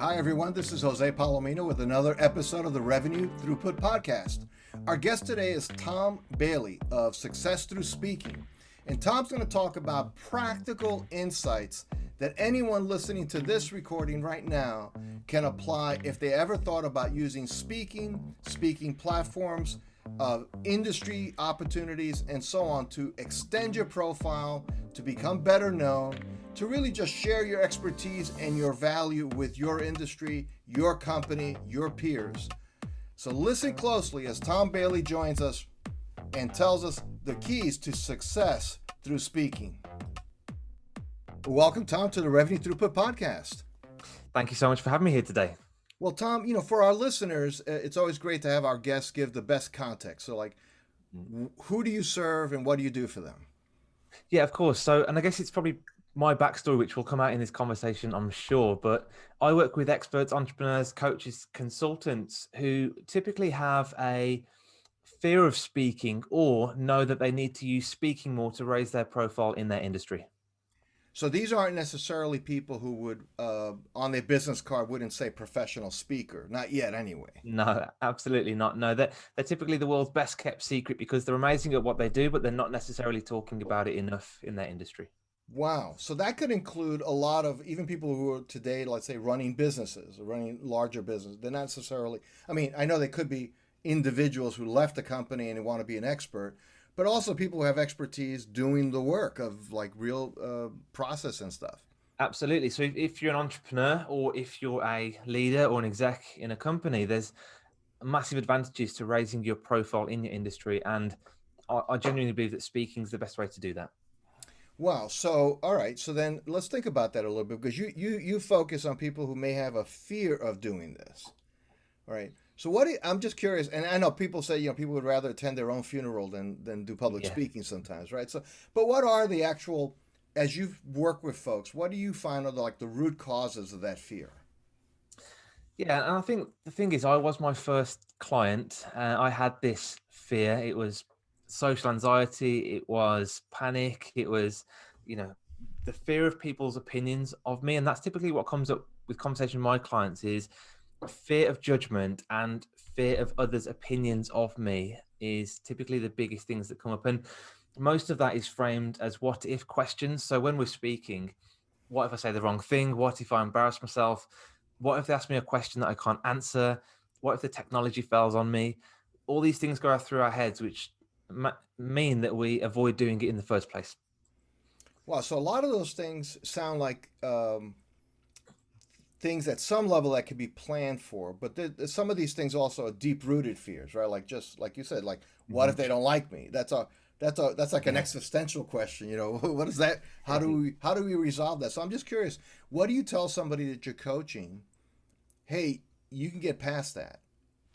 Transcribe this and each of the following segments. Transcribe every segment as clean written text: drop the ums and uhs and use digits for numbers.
Hi, everyone. This is Jose Palomino with another episode of the Revenue Throughput Podcast. Our guest today is Tom Bailey of Success Through Speaking. And Tom's going to talk about practical insights that anyone listening to this recording right now can apply if they ever thought about using speaking platforms, industry opportunities, and so on to extend your profile, to become better known, to really just share your expertise and your value with your industry, your company, your peers. So listen closely as Tom Bailey joins us and tells us the keys to success through speaking. Welcome, Tom, to the Revenue Throughput Podcast. Thank you so much for having me here today. Well, Tom, for our listeners, it's always great to have our guests give the best context. So, who do you serve and what do you do for them? Yeah, of course. So, and I guess it's probably my backstory, which will come out in this conversation, I'm sure. But I work with experts, entrepreneurs, coaches, consultants who typically have a fear of speaking or know that they need to use speaking more to raise their profile in their industry. So these aren't necessarily people who would, on their business card, wouldn't say professional speaker. Not yet, anyway. No, absolutely not. No, they're typically the world's best kept secret because they're amazing at what they do, but they're not necessarily talking about it enough in their industry. Wow. So that could include a lot of even people who are today, let's say, running businesses or running larger business. They're not necessarily, I know they could be individuals who left the company and they want to be an expert, but also people who have expertise doing the work of like real process and stuff. Absolutely. So if you're an entrepreneur or if you're a leader or an exec in a company, there's massive advantages to raising your profile in your industry. And I genuinely believe that speaking is the best way to do that. Wow. So, all right. So then let's think about that a little bit because you focus on people who may have a fear of doing this. All right. So I'm just curious, and I know people say, people would rather attend their own funeral than do public Yeah. speaking sometimes, right? So, but what are the actual, as you work with folks, what do you find are the root causes of that fear? Yeah. And I think the thing is, I was my first client. I had this fear. It was social anxiety. It was panic. It was, you know, the fear of people's opinions of me. And that's typically what comes up with conversation with my clients is fear of judgment and fear of others' opinions of me is typically the biggest things that come up. And most of that is framed as what if questions. So when we're speaking, what if I say the wrong thing? What if I embarrass myself? What if they ask me a question that I can't answer? What if the technology fails on me? All these things go through our heads, which mean that we avoid doing it in the first place. Wow. So a lot of those things sound like things at some level that could be planned for, but some of these things also are deep rooted fears, right? Like just like you said, like what if they don't like me? That's like an Yeah. existential question. What is that? How do we resolve that? So I'm just curious, what do you tell somebody that you're coaching? Hey, you can get past that,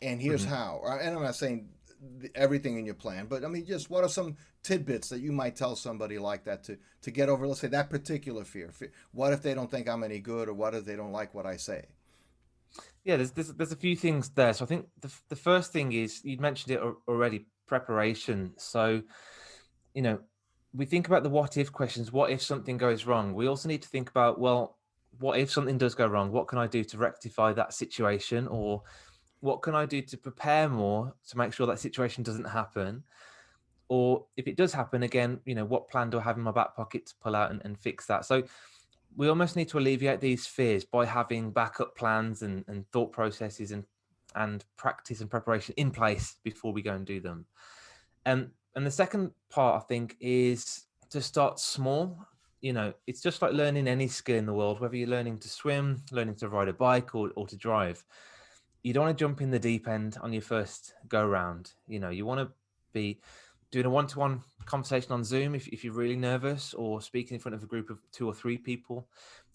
and here's Mhm. how. And I'm not saying everything in your plan, but just what are some tidbits that you might tell somebody like that to get over, let's say, that particular fear? What if they don't think I'm any good, or what if they don't like what I say? Yeah, there's a few things there. So I think the first thing is you mentioned it already, preparation. So, you know, we think about the what if questions. What if something goes wrong? We also need to think about, well, what if something does go wrong? What can I do to rectify that situation? Or what can I do to prepare more to make sure that situation doesn't happen? Or if it does happen again, what plan do I have in my back pocket to pull out and fix that? So we almost need to alleviate these fears by having backup plans and thought processes and practice and preparation in place before we go and do them. And the second part, I think, is to start small. It's just like learning any skill in the world, whether you're learning to swim, learning to ride a bike or to drive. You don't want to jump in the deep end on your first go round. You want to be doing a one-to-one conversation on Zoom if you're really nervous, or speaking in front of a group of 2 or 3 people,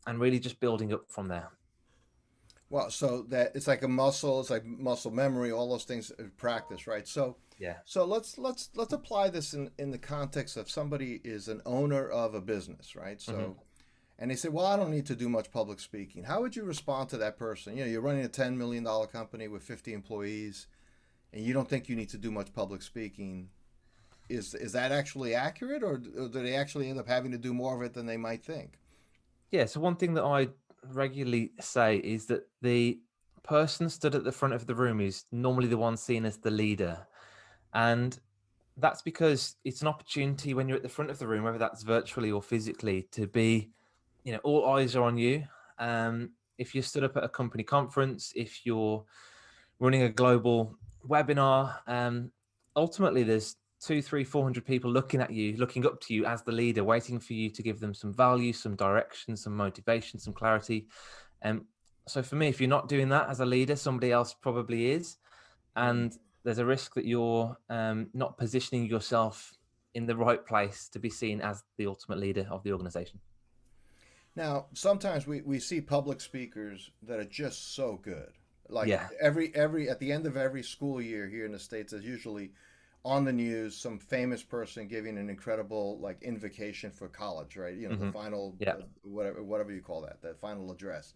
and really just building up from there. Well, so that it's like a muscle, it's like muscle memory, all those things practice, right? So, Yeah. so let's apply this in the context of somebody is an owner of a business, right? Hmm. So, and they say, well, I don't need to do much public speaking. How would you respond to that person? You're running a $10 million company with 50 employees, and you don't think you need to do much public speaking. Is that actually accurate, or do they actually end up having to do more of it than they might think? Yeah. So one thing that I regularly say is that the person stood at the front of the room is normally the one seen as the leader. And that's because it's an opportunity when you're at the front of the room, whether that's virtually or physically, to be, all eyes are on you. If you're stood up at a company conference, if you're running a global webinar, ultimately there's 200, 300, 400 people looking at you, looking up to you as the leader, waiting for you to give them some value, some direction, some motivation, some clarity. So for me, if you're not doing that as a leader, somebody else probably is. And there's a risk that you're not positioning yourself in the right place to be seen as the ultimate leader of the organization. Now, sometimes we see public speakers that are just so good. Like Yeah. every at the end of every school year here in the States, there's usually on the news some famous person giving an incredible like invocation for college, right? You know, the final whatever you call that final address.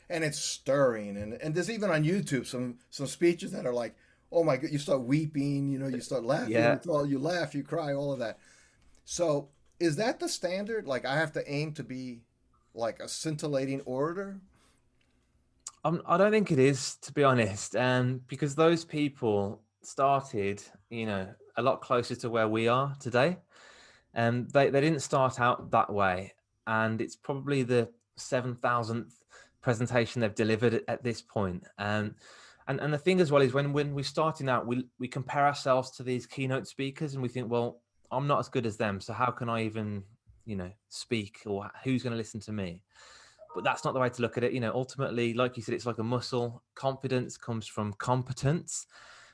And it's stirring, and there's even on YouTube some speeches that are like, oh my god, you start weeping, you start laughing, you laugh, you cry, all of that. So is that the standard? Like I have to aim to be like a scintillating orator? I don't think it is, to be honest, because those people started, a lot closer to where we are today, and they didn't start out that way, and it's probably the 7,000th presentation they've delivered at this point. And the thing as well is when we're starting out, we compare ourselves to these keynote speakers, and we think, well, I'm not as good as them, so how can I even, speak, or who's going to listen to me? But that's not the way to look at it. Ultimately, like you said, it's like a muscle. Confidence comes from competence.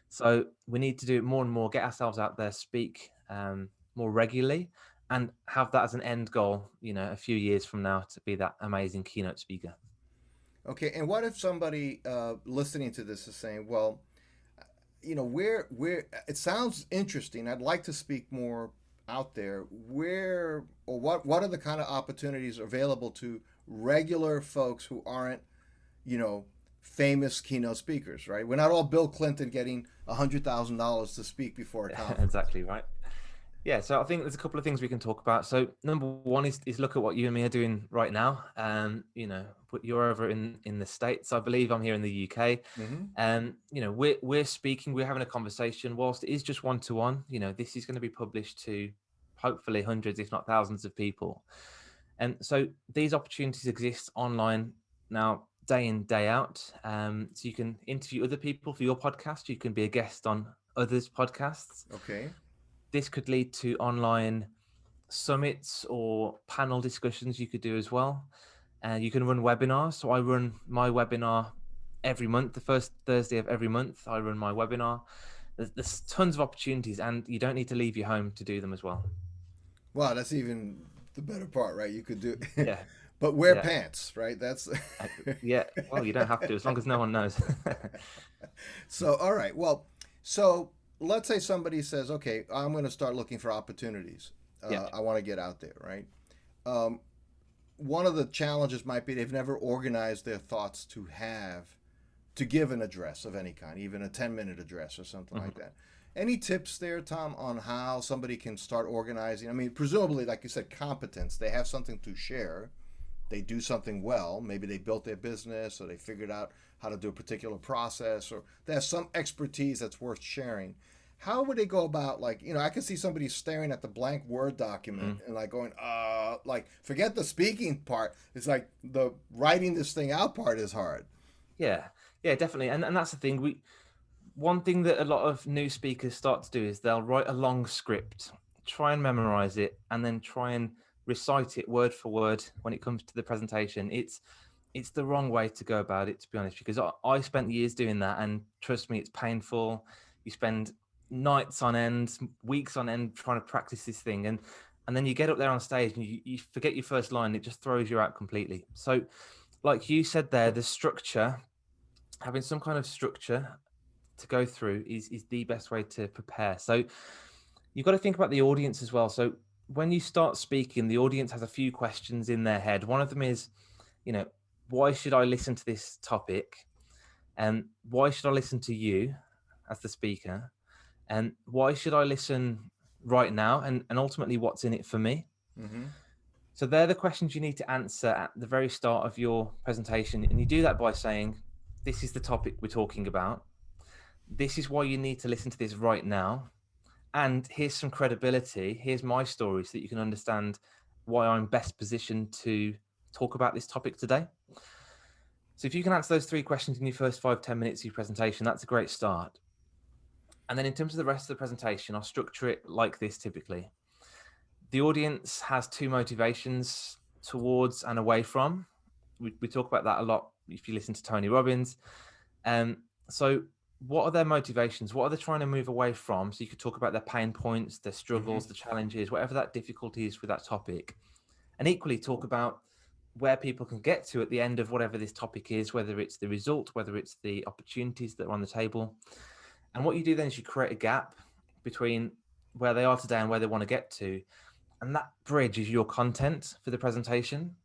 So we need to do it more and more, get ourselves out there, speak more regularly, and have that as an end goal, a few years from now, to be that amazing keynote speaker. Okay, and what if somebody listening to this is saying, well, where it sounds interesting. I'd like to speak more out there. Where or what are the kind of opportunities available to regular folks who aren't, famous keynote speakers, right? We're not all Bill Clinton getting $100,000 to speak before a conference. Exactly right. Yeah, so I think there's a couple of things we can talk about. So number one is look at what you and me are doing right now. You're over in the States. I believe I'm here in the UK. And we're speaking, we're having a conversation. Whilst it is just one-to-one, this is going to be published to hopefully hundreds, if not thousands of people. And so these opportunities exist online now, day in, day out. So you can interview other people for your podcast. You can be a guest on others' podcasts. Okay. This could lead to online summits or panel discussions you could do as well. And you can run webinars. So I run my webinar every month. The first Thursday of every month, I run my webinar. There's tons of opportunities, and you don't need to leave your home to do them as well. Wow, that's even the better part, right? You could do yeah. But wear pants, right? That's yeah. Well, you don't have to, as long as no one knows. So, all right. Well, so let's say somebody says, okay, I'm going to start looking for opportunities. I want to get out there, right? One of the challenges might be they've never organized their thoughts to give an address of any kind, even a 10-minute address or something like that. Any tips there, Tom, on how somebody can start organizing? I mean, presumably, like you said, competence. They have something to share. They do something well. Maybe they built their business, or they figured out how to do a particular process, or they have some expertise that's worth sharing. How would they go about, like, I can see somebody staring at the blank Word document and like going, like, forget the speaking part. It's like the writing this thing out part is hard. Yeah, definitely. And that's the thing. One thing that a lot of new speakers start to do is they'll write a long script, try and memorize it, and then try and recite it word for word when it comes to the presentation. It's the wrong way to go about it, to be honest, because I spent years doing that, and trust me, it's painful. You spend nights on end, weeks on end trying to practice this thing, and then you get up there on stage and you forget your first line. It just throws you out completely. So like you said there, the structure, having some kind of structure to go through is the best way to prepare. So you've got to think about the audience as well. So when you start speaking, the audience has a few questions in their head. One of them is, why should I listen to this topic? And why should I listen to you as the speaker? And why should I listen right now? And ultimately, what's in it for me? So they're the questions you need to answer at the very start of your presentation. And you do that by saying, this is the topic we're talking about. This is why you need to listen to this right now. And here's some credibility. Here's my story so that you can understand why I'm best positioned to talk about this topic today. So if you can answer those 3 questions in your first 5-10 minutes of your presentation, that's a great start. And then in terms of the rest of the presentation, I'll structure it like this typically. The audience has 2 motivations, towards and away from. We talk about that a lot if you listen to Tony Robbins. So what are their motivations? What are they trying to move away from? So you could talk about their pain points, their struggles, the challenges, whatever that difficulty is with that topic. And equally talk about where people can get to at the end of whatever this topic is, whether it's the result, whether it's the opportunities that are on the table. And what you do then is you create a gap between where they are today and where they want to get to. And that bridge is your content for the presentation.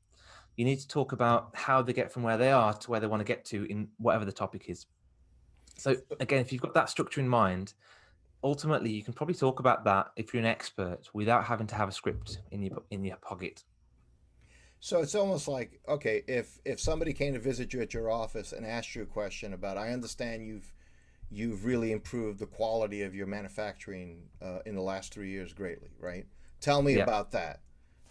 You need to talk about how they get from where they are to where they want to get to in whatever the topic is. So again, if you've got that structure in mind, ultimately you can probably talk about that if you're an expert without having to have a script in your pocket. So it's almost like, okay, if somebody came to visit you at your office and asked you a question about, I understand you've really improved the quality of your manufacturing in the last 3 years greatly, right? Tell me about that.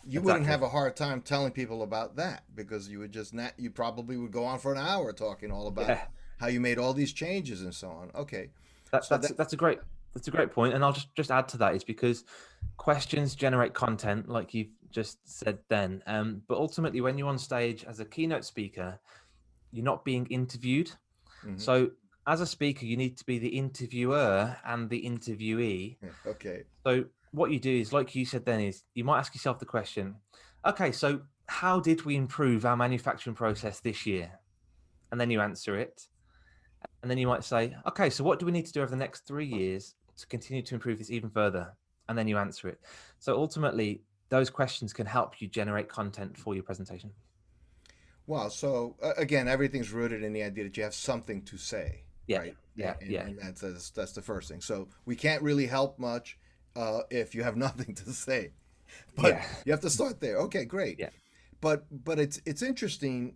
You wouldn't have a hard time telling people about that, because you would just not, you probably would go on for an hour talking all about how you made all these changes and so on. Okay. That's a great point. And I'll just add to that, is because questions generate content, like you've just said then. But ultimately, when you're on stage as a keynote speaker, you're not being interviewed. So as a speaker, you need to be the interviewer and the interviewee. Okay. So what you do is, like you said then, is you might ask yourself the question, okay, so how did we improve our manufacturing process this year? And then you answer it. And then you might say, okay, so what do we need to do over the next 3 years to continue to improve this even further? And then you answer it. So ultimately, those questions can help you generate content for your presentation. Wow. So again, everything's rooted in the idea that you have something to say. Yeah. Right. Yeah. And that's the first thing. So we can't really help much if you have nothing to say, but you have to start there. Okay, great. Yeah. But it's interesting,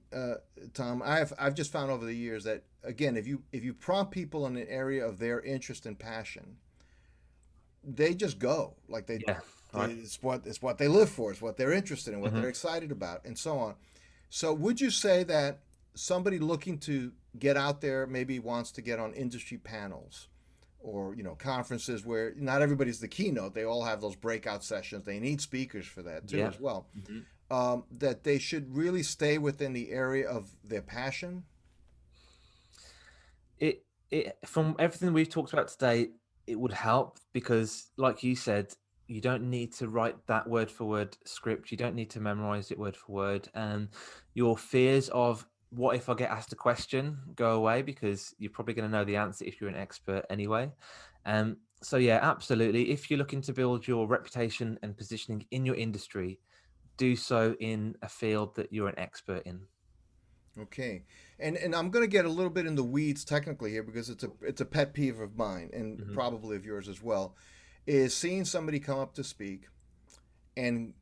Tom. I've just found over the years that, again, if you prompt people in an area of their interest and passion, they just go, like it's what they live for, it's what they're interested in, what they're excited about, and so on. So would you say that somebody looking to get out there maybe wants to get on industry panels, or conferences where not everybody's the keynote, they all have those breakout sessions, they need speakers for that too as well, that they should really stay within the area of their passion? It from everything we've talked about today, it would help, because like you said, you don't need to write that word for word script. You don't need to memorize it word for word. And your fears of what if I get asked a question go away, because you're probably going to know the answer if you're an expert anyway. So yeah, absolutely. If you're looking to build your reputation and positioning in your industry, do so in a field that you're an expert in. Okay, and I'm going to get a little bit in the weeds technically here, because it's a pet peeve of mine, and probably of yours as well, is seeing somebody come up to speak, and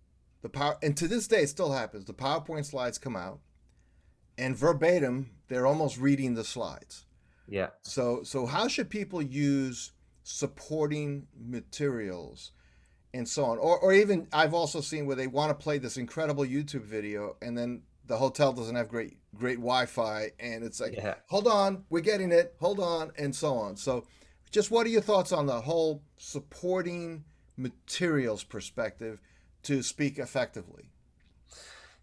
and to this day it still happens. The PowerPoint slides come out, and verbatim they're almost reading the slides. Yeah. So how should people use supporting materials and so on? Or even, I've also seen where they want to play this incredible YouTube video, and then the hotel doesn't have great Wi-Fi, and it's like, hold on, we're getting it, hold on, and so on. So just what are your thoughts on the whole supporting materials perspective to speak effectively?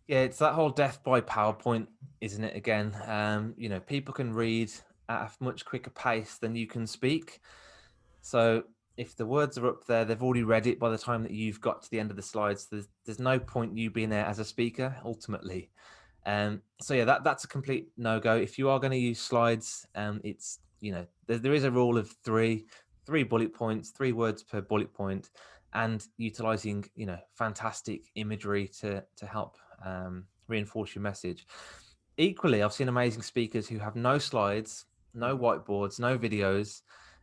Yeah, it's that whole death by PowerPoint, isn't it? Again, people can read at a much quicker pace than you can speak. So if the words are up there, they've already read it by the time that you've got to the end of the slides. There's no point you being there as a speaker, ultimately. So yeah, that's a complete no-go. If you are going to use slides, it's there is a rule of three bullet points, 3 words per bullet point, and utilizing fantastic imagery to help reinforce your message. Equally, I've seen amazing speakers who have no slides, no whiteboards, no videos,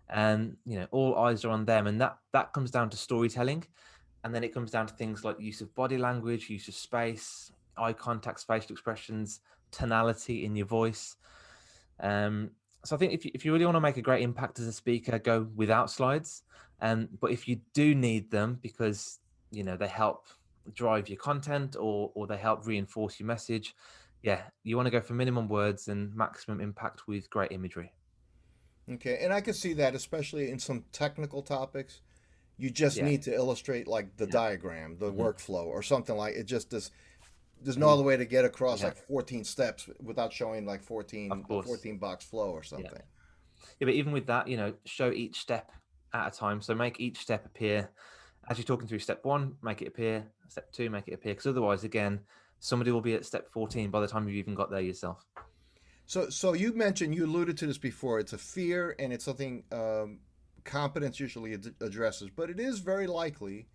and all eyes are on them, and that comes down to storytelling. And then it comes down to things like use of body language, use of space, eye contact, facial expressions, tonality in your voice. So I think if you really want to make a great impact as a speaker, go without slides. But if you do need them because they help drive your content or they help reinforce your message, yeah, you want to go for minimum words and maximum impact with great imagery. Okay, and I can see that, especially in some technical topics. You just Yeah, need to illustrate like the yeah, diagram, the mhm. workflow, or something like it. Just there's no You- other way to get across yeah, like 14 steps without showing like of 14 a course. 14 box flow or Yeah. something. Yeah, but even with that, show each step at a time. So make each step appear as you're talking through step one, make it appear. Step two, make it appear. Because otherwise, again, somebody will be at step 14 by the time you've even got there yourself. So you mentioned, you alluded to this before. It's a fear, and it's something competence usually addresses. But it is very likely,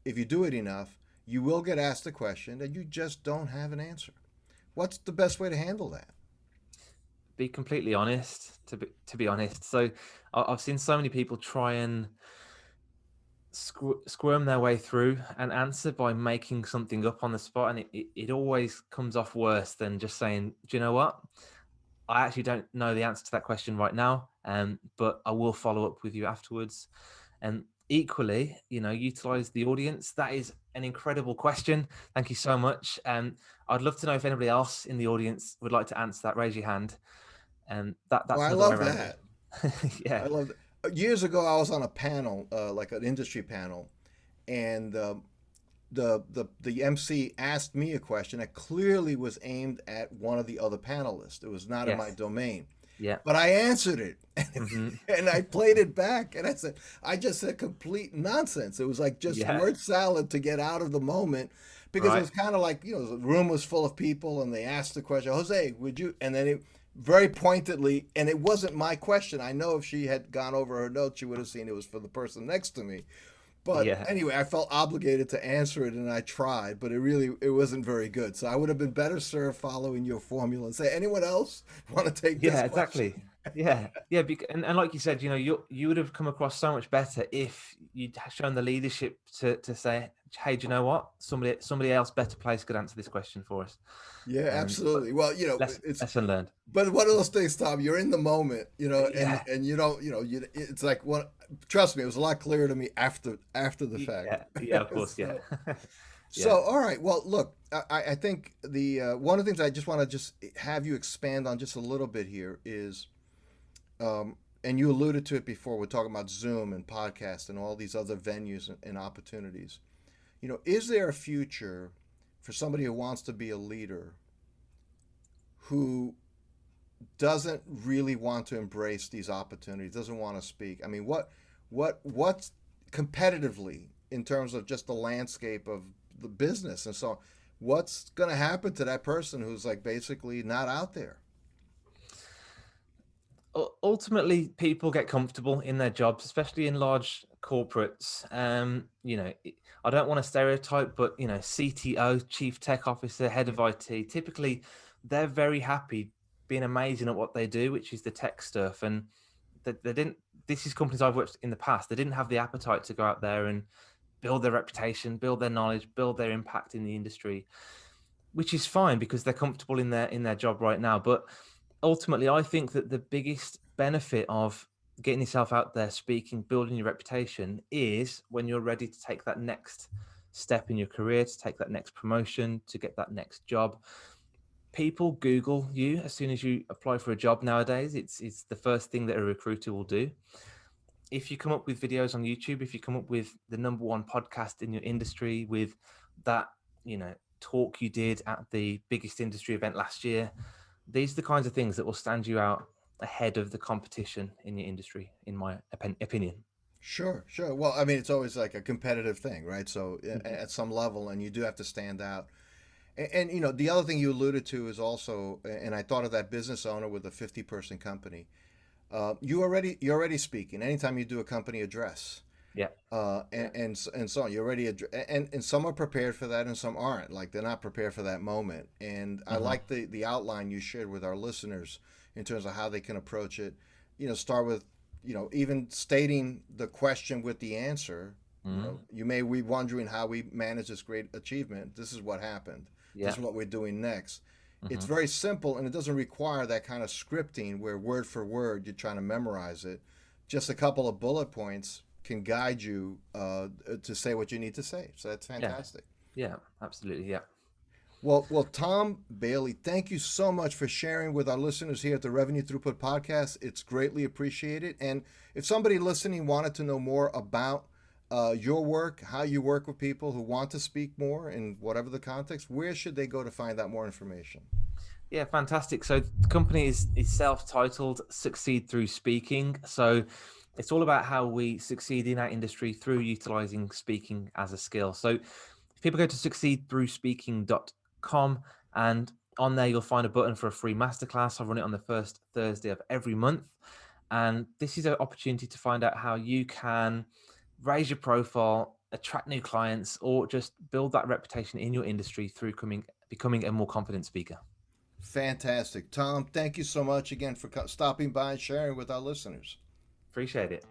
if you do it enough, you will get asked a question and you just don't have an answer. What's the best way to handle that? Be completely honest. To be honest, so I've seen so many people try and squirm their way through an answer by making something up on the spot, and it always comes off worse than just saying, "Do you know what? I actually don't know the answer to that question right now, but I will follow up with you afterwards." And equally, utilize the audience. That is an incredible question. Thank you so much. I'd love to know if anybody else in the audience would like to answer that. Raise your hand. And Well, that's I another way love around that. it. I Yeah. love that. Years ago, I was on a panel, like an industry panel, and the MC asked me a question that clearly was aimed at one of the other panelists. It was not in my Yes. domain, Yeah. but I answered it, Hmm. and I played it back, and I just said complete nonsense. It was like just Yeah. word salad to get out of the moment, because it Right. was kind of like, the room was full of people, and they asked the question, Jose, would you? And then it very pointedly, and it wasn't my question. I know if she had gone over her notes, she would have seen it was for the person next to me. But Yeah. anyway, I felt obligated to answer it, and I tried, but it wasn't very good. So I would have been better served following your formula and say, anyone else want to take this Yeah, question? exactly. Yeah, yeah, and like you said, you would have come across so much better if you'd shown the leadership to say, "Hey, do you know what? Somebody else better placed could answer this question for us." Yeah, But absolutely. Well, it's lesson learned. but one of those things, Tom. You're in the moment, and Yeah, you don't, it's like what. Trust me, it was a lot clearer to me after the fact. yeah, yeah. Of course, yeah, So, yeah. all right. Well, look, I think the one of the things I just want to just have you expand on just a little bit here is, and you alluded to it before. We're talking about Zoom and podcast and all these other venues and opportunities. Is there a future for somebody who wants to be a leader who doesn't really want to embrace these opportunities, doesn't want to speak? I mean, what's competitively in terms of just the landscape of the business and so on, what's going to happen to that person who's like basically not out there? Ultimately, people get comfortable in their jobs, especially in large corporates. I don't want to stereotype, but CTO, chief tech officer, head of IT, typically they're very happy being amazing at what they do, which is the tech stuff. And they didn't. This is companies I've worked in the past. They didn't have the appetite to go out there and build their reputation, build their knowledge, build their impact in the industry, which is fine because they're comfortable in their job right now. But ultimately, I think that the biggest benefit of getting yourself out there, speaking, building your reputation is when you're ready to take that next step in your career, to take that next promotion, to get that next job. People Google you as soon as you apply for a job nowadays. It's the first thing that a recruiter will do. If you come up with videos on YouTube, if you come up with the number one podcast in your industry, with that, talk you did at the biggest industry event last year, these are the kinds of things that will stand you out ahead of the competition in your industry, in my opinion. Sure, sure. Well, I mean, it's always like a competitive thing, right? So Mhm. at some level, and you do have to stand out. And the other thing you alluded to is also, and I thought of that business owner with a 50-person company. You're already speaking anytime you do a company address, Yeah. and, and so on. You're already and some are prepared for that, and some aren't. Like they're not prepared for that moment. And I Hmm. like the outline you shared with our listeners in terms of how they can approach it. Start with even stating the question with the answer, You know, you may be wondering how we managed this great achievement. This is what happened. Yeah. This is what we're doing next. It's very simple, and it doesn't require that kind of scripting where word for word you're trying to memorize it. Just a couple of bullet points can guide you to say what you need to say. So that's fantastic. Yeah, absolutely. Yeah. Well, Tom Bailey, thank you so much for sharing with our listeners here at the Revenue Throughput Podcast. It's greatly appreciated. And if somebody listening wanted to know more about your work, how you work with people who want to speak more in whatever the context, where should they go to find out more information? Yeah, fantastic. So the company is self-titled Succeed Through Speaking. So it's all about how we succeed in our industry through utilizing speaking as a skill. So if people go to succeedthroughspeaking.com, and on there you'll find a button for a free masterclass. I run it on the first Thursday of every month. And this is an opportunity to find out how you can raise your profile, attract new clients, or just build that reputation in your industry through becoming a more confident speaker. Fantastic. Tom, thank you so much again for stopping by and sharing with our listeners. Appreciate it.